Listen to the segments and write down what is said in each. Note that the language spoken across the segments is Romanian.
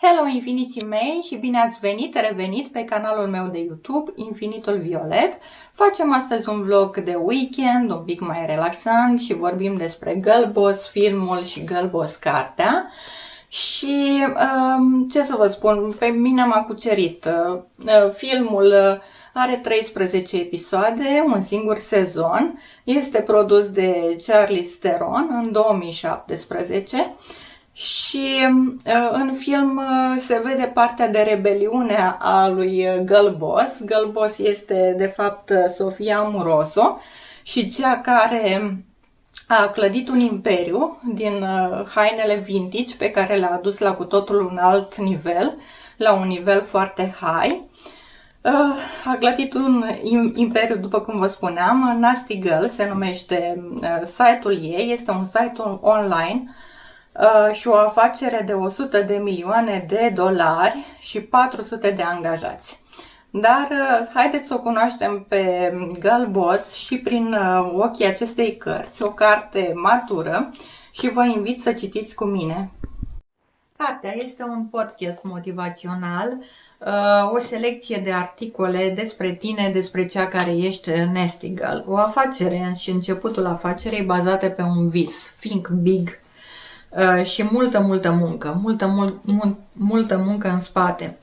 Hello infiniții mei și bine ați revenit pe canalul meu de YouTube, Infinitul Violet. Facem astăzi un vlog de weekend, un pic mai relaxant și vorbim despre Girl Boss filmul și Girl Boss cartea. Și ce să vă spun, pe mine m-a cucerit. Filmul are 13 episoade, un singur sezon, este produs de Charlize Theron în 2017. Și în film se vede partea de rebeliune a lui Girl Boss. Girl Boss este de fapt Sofia Amoruso și cea care a clădit un imperiu din hainele vintage pe care le-a adus la cu totul un alt nivel, la un nivel foarte high. A clădit un imperiu, după cum vă spuneam. Nasty Girl se numește site-ul ei, este un site online și o afacere de 100 de milioane de dolari și 400 de angajați. Dar haideți să o cunoaștem pe Girl Boss și prin ochii acestei cărți, o carte matură, și vă invit să citiți cu mine. Cartea este un podcast motivațional, o selecție de articole despre tine, despre cea care ești Nasty Girl. O afacere și începutul afacerii bazate pe un vis, Think Big, și multă muncă în spate.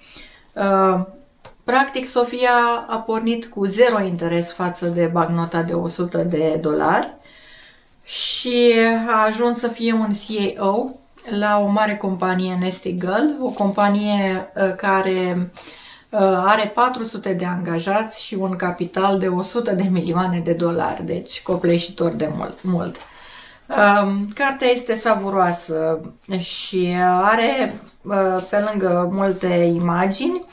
Practic, Sofia a pornit cu zero interes față de bancnota de 100 de dolari și a ajuns să fie un CEO la o mare companie, Nasty Girl, o companie care are 400 de angajați și un capital de 100 de milioane de dolari, deci copleșitor de mult. Cartea este savuroasă și are pe lângă multe imagini.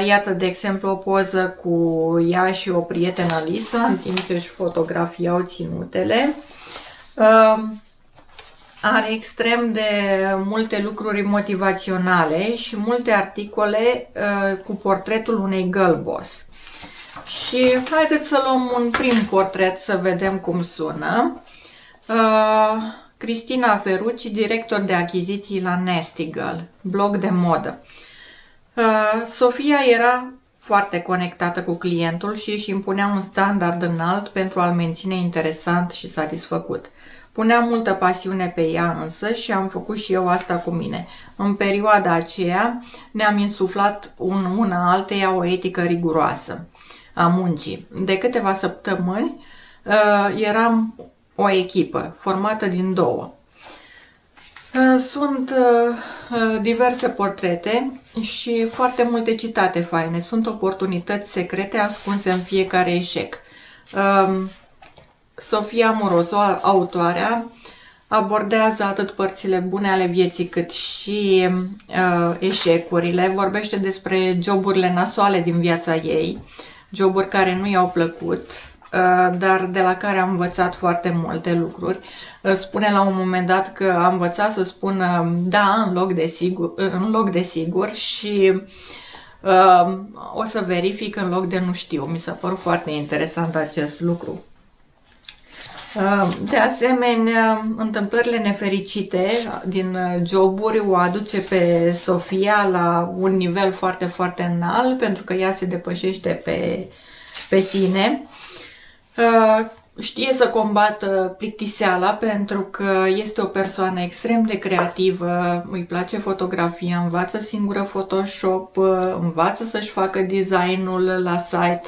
Iată, de exemplu, o poză cu ea și o prietenă, Lisa, în timp ce își fotografiau ținutele. Are extrem de multe lucruri motivaționale și multe articole cu portretul unei girl boss. Și haideți să luăm un prim portret să vedem cum sună. Cristina Ferrucci, director de achiziții la Nasty Girl, blog de modă. Sofia era foarte conectată cu clientul și își impunea un standard înalt pentru a-l menține interesant și satisfăcut. Punea multă pasiune pe ea însă și am făcut și eu asta cu mine. În perioada aceea ne-am insuflat una alteia o etică riguroasă a muncii. De câteva săptămâni eram o echipă formată din două. Sunt diverse portrete și foarte multe citate faine. Sunt oportunități secrete ascunse în fiecare eșec. Sofia Amoruso, autoarea, abordează atât părțile bune ale vieții cât și eșecurile. Vorbește despre joburile nasoale din viața ei, joburi care nu i-au plăcut, dar de la care am învățat foarte multe lucruri. Spune la un moment dat că a învățat să spună da în loc de sigur și o să verific în loc de nu știu. Mi s-a părut foarte interesant acest lucru. De asemenea, întâmplările nefericite din joburi o aduce pe Sofia la un nivel foarte înalt, pentru că ea se depășește pe sine. Știe să combată plictiseala pentru că este o persoană extrem de creativă, îi place fotografia, învață singură Photoshop, învață să-și facă designul la site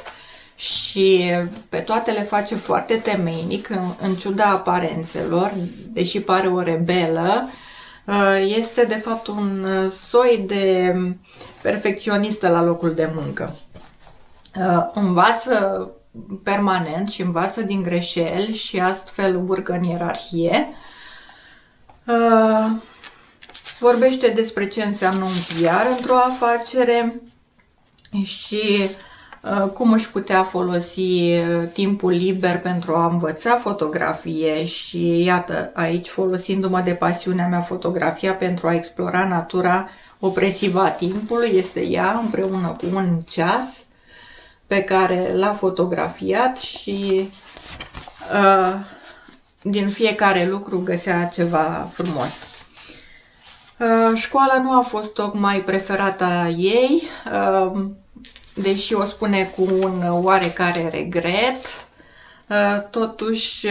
și pe toate le face foarte temeinic, în ciuda aparențelor, deși pare o rebelă. Este de fapt un soi de perfecționistă la locul de muncă. Învață permanent și învață din greșeli și astfel urcă în ierarhie. Vorbește despre ce înseamnă un PR într-o afacere și cum își putea folosi timpul liber pentru a învăța fotografie și iată aici, folosindu-mă de pasiunea mea fotografia pentru a explora natura opresivă a timpului, este ea împreună cu un ceas pe care l-a fotografiat și din fiecare lucru găsea ceva frumos. Școala nu a fost tocmai preferata ei, deși o spune cu un oarecare regret. Totuși,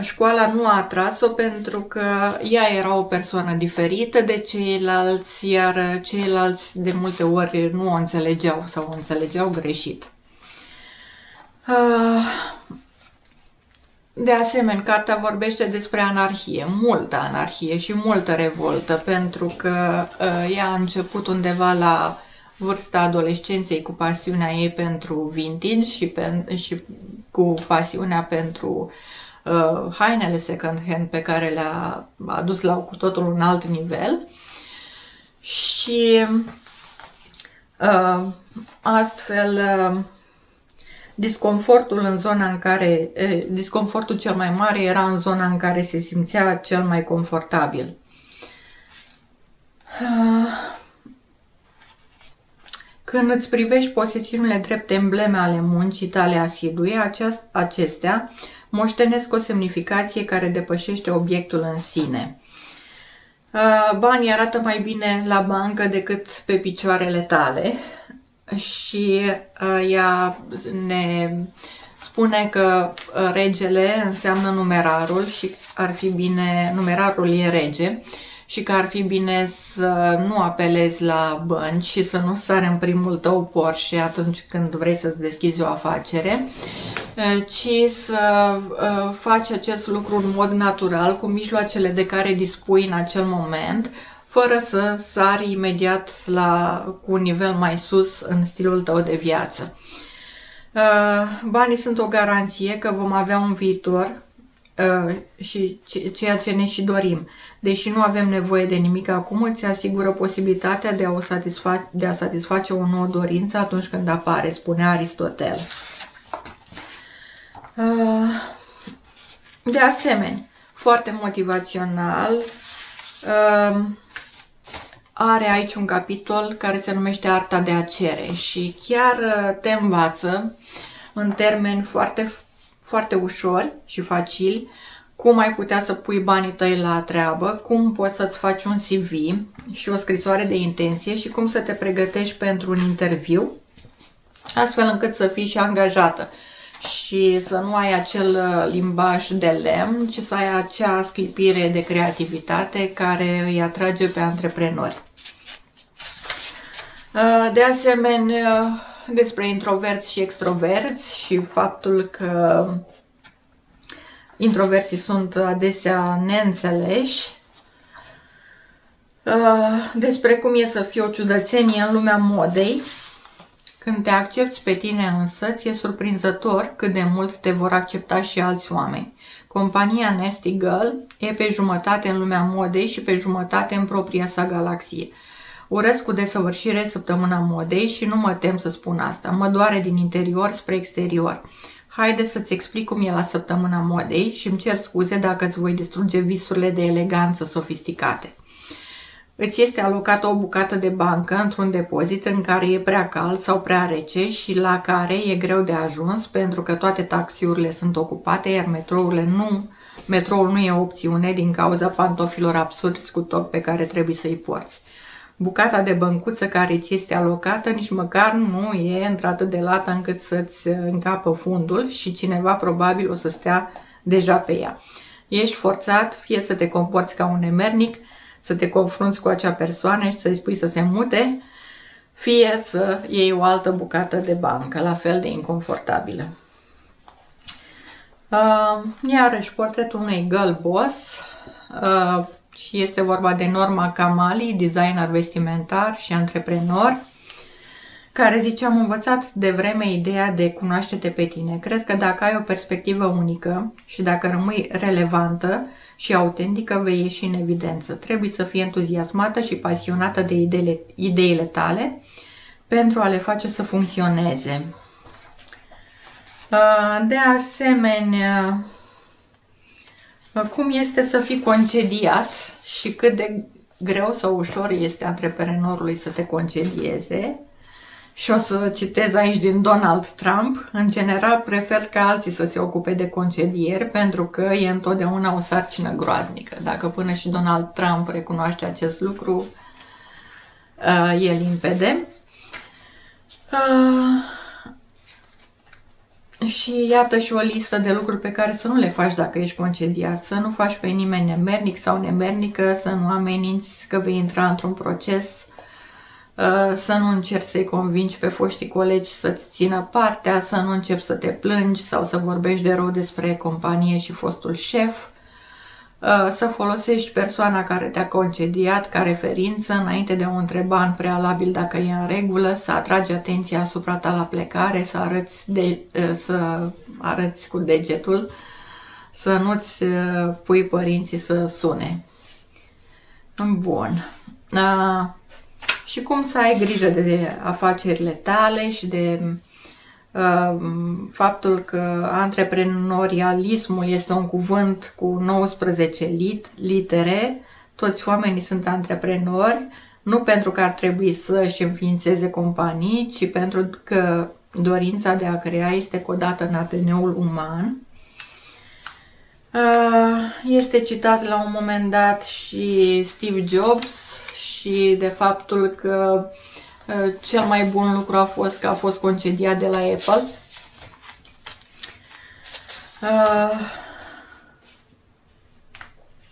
școala nu a atras-o pentru că ea era o persoană diferită de ceilalți, iar ceilalți de multe ori nu o înțelegeau sau o înțelegeau greșit. De asemenea, cartea vorbește despre anarhie, multă anarhie și multă revoltă, pentru că ea a început undeva la vârsta adolescenței cu pasiunea ei pentru vintage și cu pasiunea pentru hainele second hand pe care le-a adus la cu totul un alt nivel. Și astfel disconfortul cel mai mare era în zona în care se simțea cel mai confortabil. Când îți privești posesiunile drept embleme ale muncii tale asidue, acestea moștenesc o semnificație care depășește obiectul în sine. Banii arată mai bine la bancă decât pe picioarele tale și ea ne spune că regele înseamnă numerarul și ar fi bine, numerarul e rege, și că ar fi bine să nu apelezi la bănci și să nu sari în primul tău Porsche atunci când vrei să-ți deschizi o afacere, ci să faci acest lucru în mod natural, cu mijloacele de care dispui în acel moment, fără să sari imediat cu un nivel mai sus în stilul tău de viață. Banii sunt o garanție că vom avea un viitor și ceea ce ne și dorim. Deși nu avem nevoie de nimic acum, îți asigură posibilitatea de a satisface o nouă dorință atunci când apare, spunea Aristotel. De asemenea, foarte motivațional, are aici un capitol care se numește Arta de a cere și chiar te învață în termeni foarte, foarte ușori și facili cum ai putea să pui banii tăi la treabă, cum poți să-ți faci un CV și o scrisoare de intenție și cum să te pregătești pentru un interviu, astfel încât să fii și angajată și să nu ai acel limbaj de lemn, ci să ai acea sclipire de creativitate care îi atrage pe antreprenori. De asemenea, despre introverți și extroverți și faptul că introverții sunt adesea neînțeleși, despre cum e să fii o ciudățenie în lumea modei. Când te accepti pe tine însă, ți-e surprinzător cât de mult te vor accepta și alți oameni. Compania Nasty Girl e pe jumătate în lumea modei și pe jumătate în propria sa galaxie. Urăsc cu desăvârșire săptămâna modei și nu mă tem să spun asta. Mă doare din interior spre exterior. Haide să-ți explic cum e la săptămâna modei și îmi cer scuze dacă îți voi distruge visurile de eleganță sofisticate. Îți este alocată o bucată de bancă într-un depozit în care e prea cald sau prea rece și la care e greu de ajuns pentru că toate taxiurile sunt ocupate, iar metroul nu e o opțiune din cauza pantofilor absurdi cu toc pe care trebuie să-i porți. Bucata de băncuță care ți este alocată nici măcar nu e într-atât de lată încât să-ți încapă fundul și cineva probabil o să stea deja pe ea. Ești forțat fie să te comporți ca un nemernic, să te confrunți cu acea persoană și să-i spui să se mute, fie să iei o altă bucată de bancă, la fel de inconfortabilă. Iarăși, portretul unei girl boss, și este vorba de Norma Kamali, designer vestimentar și antreprenor, care zice: am învățat de vreme ideea de cunoaște-te pe tine. Cred că dacă ai o perspectivă unică și dacă rămâi relevantă și autentică, vei ieși în evidență. Trebuie să fii entuziasmată și pasionată de ideile tale pentru a le face să funcționeze. De asemenea, cum este să fii concediat și cât de greu sau ușor este antreprenorului să te concedieze. Și o să citez aici din Donald Trump. În general, prefer ca alții să se ocupe de concedieri, pentru că e întotdeauna o sarcină groaznică. Dacă până și Donald Trump recunoaște acest lucru, e limpede. Și iată și o listă de lucruri pe care să nu le faci dacă ești concediat. Să nu faci pe nimeni nemernic sau nemernică, să nu ameninți că vei intra într-un proces, să nu încerci să-i convingi pe foștii colegi să-ți țină partea, să nu începi să te plângi sau să vorbești de rău despre companie și fostul șef, să folosești persoana care te-a concediat ca referință înainte de a o întreba în prealabil dacă e în regulă, să atragi atenția asupra ta la plecare, să arăți cu degetul, să nu-ți pui părinții să sune. Bun. Și cum să ai grijă de afacerile tale și de faptul că antreprenorialismul este un cuvânt cu 19 litere. Toți oamenii sunt antreprenori, nu pentru că ar trebui să-și înființeze companii, ci pentru că dorința de a crea este codată în ADN-ul uman. Este citat la un moment dat și Steve Jobs și de faptul că cel mai bun lucru a fost că a fost concediat de la Apple.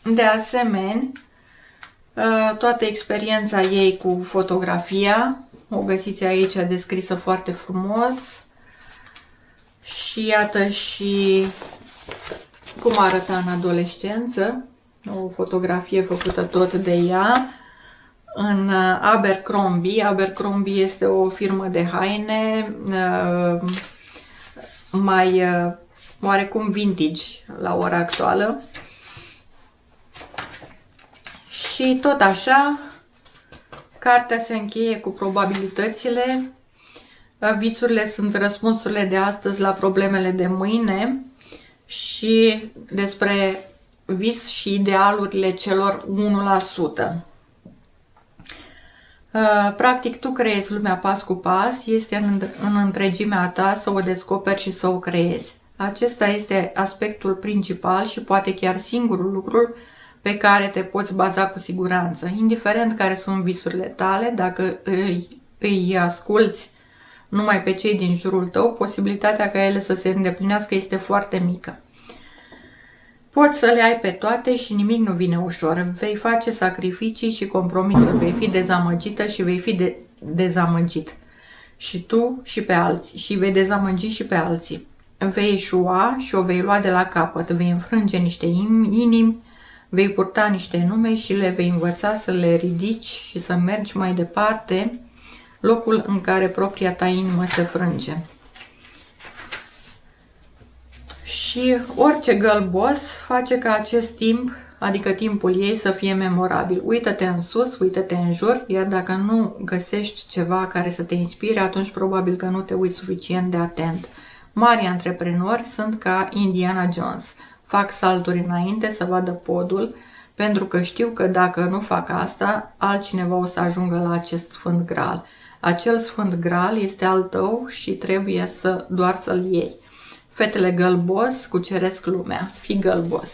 De asemenea, toată experiența ei cu fotografia o găsiți aici descrisă foarte frumos. Și iată și cum arăta în adolescență, o fotografie făcută tot de ea în Abercrombie. Abercrombie este o firmă de haine mai oarecum vintage la ora actuală. Și tot așa, cartea se încheie cu probabilitățile. Visurile sunt răspunsurile de astăzi la problemele de mâine și despre vis și idealurile celor 1%. Practic, tu creezi lumea pas cu pas, este în întregimea ta să o descoperi și să o creezi. Acesta este aspectul principal și poate chiar singurul lucru pe care te poți baza cu siguranță. Indiferent care sunt visurile tale, dacă îi asculți numai pe cei din jurul tău, posibilitatea ca ele să se îndeplinească este foarte mică. Poți să le ai pe toate și nimic nu vine ușor. Vei face sacrificii și compromisuri, vei fi dezamăgită și vei fi dezamăgit. Și tu și pe alții. Și vei dezamăgi și pe alții. Vei eșua și o vei lua de la capăt. Vei înfrânge niște inimi, vei purta niște nume și le vei învăța să le ridici și să mergi mai departe, locul în care propria ta inimă se frânge. Și orice girl boss face ca acest timp, adică timpul ei, să fie memorabil. Uită-te în sus, uită-te în jur, iar dacă nu găsești ceva care să te inspire, atunci probabil că nu te uiți suficient de atent. Mari antreprenori sunt ca Indiana Jones. Fac salturi înainte să vadă podul, pentru că știu că dacă nu fac asta, altcineva o să ajungă la acest sfânt graal. Acel sfânt graal este al tău și trebuie doar să-l iei. Fetele girl boss cuceresc lumea. Fii girl boss.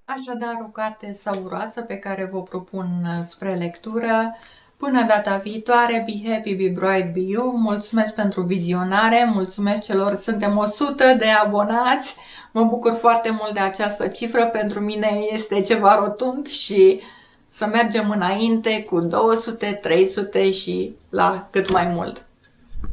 Așadar, o carte savuroasă pe care vă propun spre lectură. Până data viitoare, be happy, be bright, be you. Mulțumesc pentru vizionare, mulțumesc celor, suntem 100 de abonați. Mă bucur foarte mult de această cifră, pentru mine este ceva rotund și să mergem înainte cu 200, 300 și la cât mai mult.